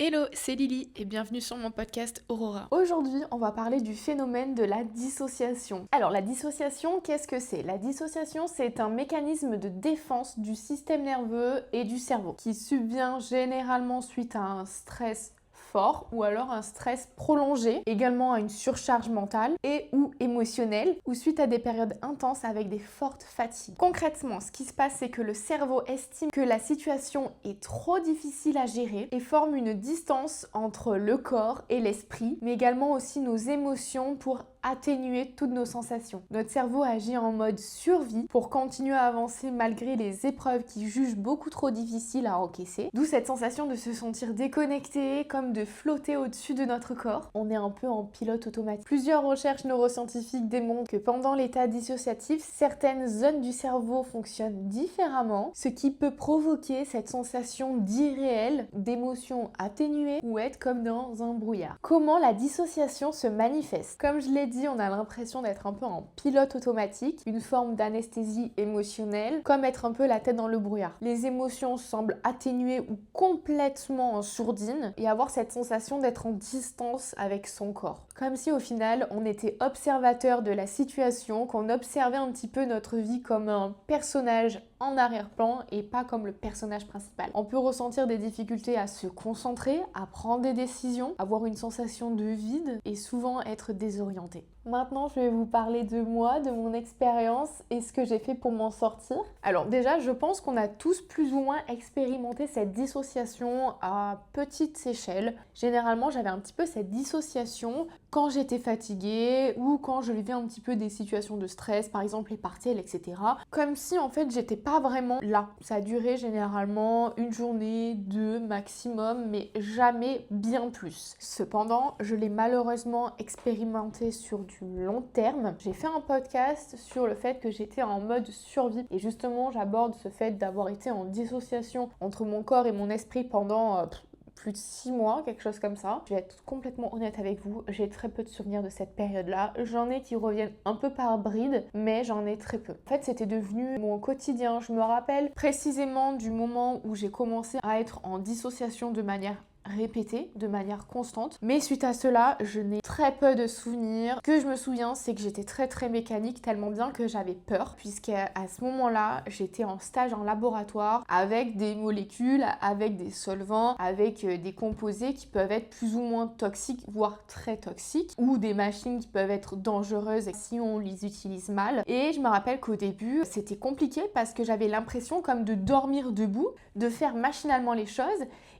Hello, c'est Lily et bienvenue sur mon podcast Aurora. Aujourd'hui, on va parler du phénomène de la dissociation. Alors, la dissociation, qu'est-ce que c'est? La dissociation, c'est un mécanisme de défense du système nerveux et du cerveau qui subvient généralement suite à un stress fort ou alors un stress prolongé, également à une surcharge mentale et ou émotionnelle ou suite à des périodes intenses avec des fortes fatigues. Concrètement, ce qui se passe, c'est que le cerveau estime que la situation est trop difficile à gérer et forme une distance entre le corps et l'esprit, mais également aussi nos émotions pour atténuer toutes nos sensations. Notre cerveau agit en mode survie pour continuer à avancer malgré les épreuves qu'il juge beaucoup trop difficiles à encaisser. D'où cette sensation de se sentir déconnecté, comme de flotter au-dessus de notre corps. On est un peu en pilote automatique. Plusieurs recherches neuroscientifiques démontrent que pendant l'état dissociatif, certaines zones du cerveau fonctionnent différemment, ce qui peut provoquer cette sensation d'irréel, d'émotion atténuée ou être comme dans un brouillard. Comment la dissociation se manifeste? Comme je l'ai dit, on a l'impression d'être un peu en pilote automatique, une forme d'anesthésie émotionnelle, comme être un peu la tête dans le brouillard. Les émotions semblent atténuées ou complètement en sourdine et avoir cette sensation d'être en distance avec son corps. Comme si au final, on était observateur de la situation, qu'on observait un petit peu notre vie comme un personnage en arrière-plan et pas comme le personnage principal. On peut ressentir des difficultés à se concentrer, à prendre des décisions, avoir une sensation de vide et souvent être désorienté. Maintenant, je vais vous parler de moi, de mon expérience et ce que j'ai fait pour m'en sortir. Alors déjà, je pense qu'on a tous plus ou moins expérimenté cette dissociation à petite échelle. Généralement, j'avais un petit peu cette dissociation quand j'étais fatiguée ou quand je vivais un petit peu des situations de stress, par exemple les partiels, etc. Comme si en fait, j'étais pas vraiment là. Ça a duré généralement une journée, deux maximum, mais jamais bien plus. Cependant, je l'ai malheureusement expérimenté sur du long terme. J'ai fait un podcast sur le fait que j'étais en mode survie et justement j'aborde ce fait d'avoir été en dissociation entre mon corps et mon esprit pendant plus de 6 mois, quelque chose comme ça. Je vais être complètement honnête avec vous, j'ai très peu de souvenirs de cette période-là. J'en ai qui reviennent un peu par bride, mais j'en ai très peu. En fait, c'était devenu mon quotidien. Je me rappelle précisément du moment où j'ai commencé à être en dissociation de manière répétée, de manière constante. Mais suite à cela, je n'ai très peu de souvenirs. Ce que je me souviens, c'est que j'étais très mécanique, tellement bien que j'avais peur, puisqu'à ce moment-là, j'étais en stage en laboratoire avec des molécules, avec des solvants, avec des composés qui peuvent être plus ou moins toxiques, voire très toxiques, ou des machines qui peuvent être dangereuses si on les utilise mal. Et je me rappelle qu'au début, c'était compliqué parce que j'avais l'impression comme de dormir debout, de faire machinalement les choses.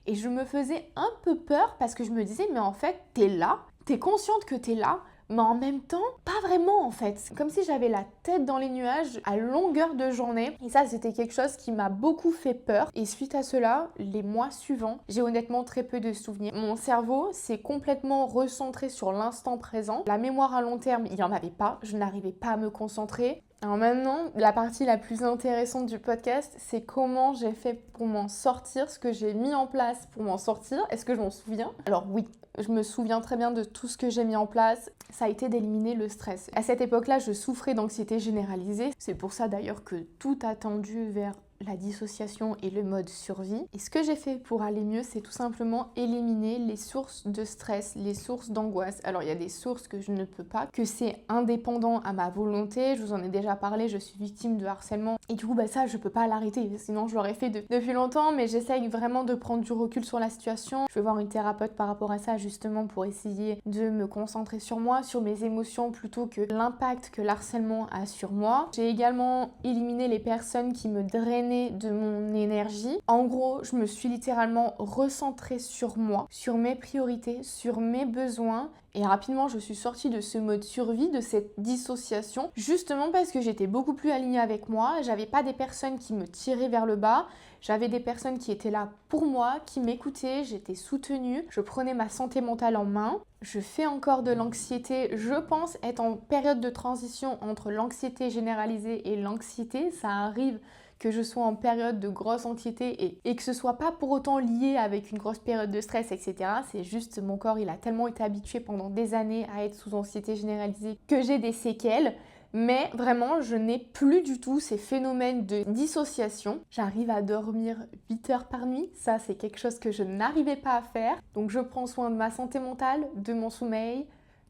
Et je me faisais un peu peur parce que je me disais, mais en fait, t'es là, t'es consciente que t'es là, mais en même temps, pas vraiment en fait. C'est comme si j'avais la tête dans les nuages à longueur de journée. Et ça, c'était quelque chose qui m'a beaucoup fait peur. Et suite à cela, les mois suivants, j'ai honnêtement très peu de souvenirs. Mon cerveau s'est complètement recentré sur l'instant présent. La mémoire à long terme, il n'y en avait pas. Je n'arrivais pas à me concentrer. Alors maintenant, la partie la plus intéressante du podcast, c'est comment j'ai fait pour m'en sortir, ce que j'ai mis en place pour m'en sortir. Est-ce que je m'en souviens? Alors oui, je me souviens très bien de tout ce que j'ai mis en place. Ça a été d'éliminer le stress. À cette époque-là, je souffrais d'anxiété généralisée. C'est pour ça d'ailleurs que tout a tendu vers la dissociation et le mode survie. Et ce que j'ai fait pour aller mieux, c'est tout simplement éliminer les sources de stress, les sources d'angoisse. Alors il y a des sources que je ne peux pas, que c'est indépendant à ma volonté. Je vous en ai déjà parlé, je suis victime de harcèlement. Et du coup, ça, je peux pas l'arrêter. Sinon, je l'aurais fait depuis longtemps, mais j'essaye vraiment de prendre du recul sur la situation. Je vais voir une thérapeute par rapport à ça, justement, pour essayer de me concentrer sur moi, sur mes émotions, plutôt que l'impact que l'harcèlement a sur moi. J'ai également éliminé les personnes qui me drainaient de mon énergie. En gros, je me suis littéralement recentrée sur moi, sur mes priorités, sur mes besoins. Et rapidement, je suis sortie de ce mode survie, de cette dissociation, justement parce que j'étais beaucoup plus alignée avec moi. J'avais pas des personnes qui me tiraient vers le bas. J'avais des personnes qui étaient là pour moi, qui m'écoutaient, j'étais soutenue. Je prenais ma santé mentale en main. Je fais encore de l'anxiété. Je pense être en période de transition entre l'anxiété généralisée et l'anxiété. Ça arrive que je sois en période de grosse anxiété et que ce soit pas pour autant lié avec une grosse période de stress, etc. C'est juste mon corps, il a tellement été habitué pendant des années à être sous anxiété généralisée que j'ai des séquelles. Mais vraiment, je n'ai plus du tout ces phénomènes de dissociation. J'arrive à dormir 8 heures par nuit. Ça, c'est quelque chose que je n'arrivais pas à faire. Donc je prends soin de ma santé mentale, de mon sommeil,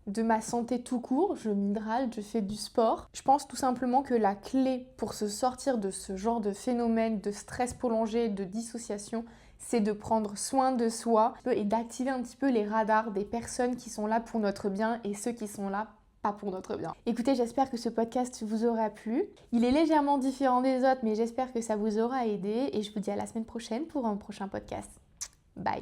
de ma santé tout court. Je m'hydrate, je fais du sport. Je pense tout simplement que la clé pour se sortir de ce genre de phénomène de stress prolongé, de dissociation, c'est de prendre soin de soi et d'activer un petit peu les radars des personnes qui sont là pour notre bien et ceux qui sont là pas pour notre bien. Écoutez, j'espère que ce podcast vous aura plu. Il est légèrement différent des autres, mais j'espère que ça vous aura aidé et je vous dis à la semaine prochaine pour un prochain podcast. Bye!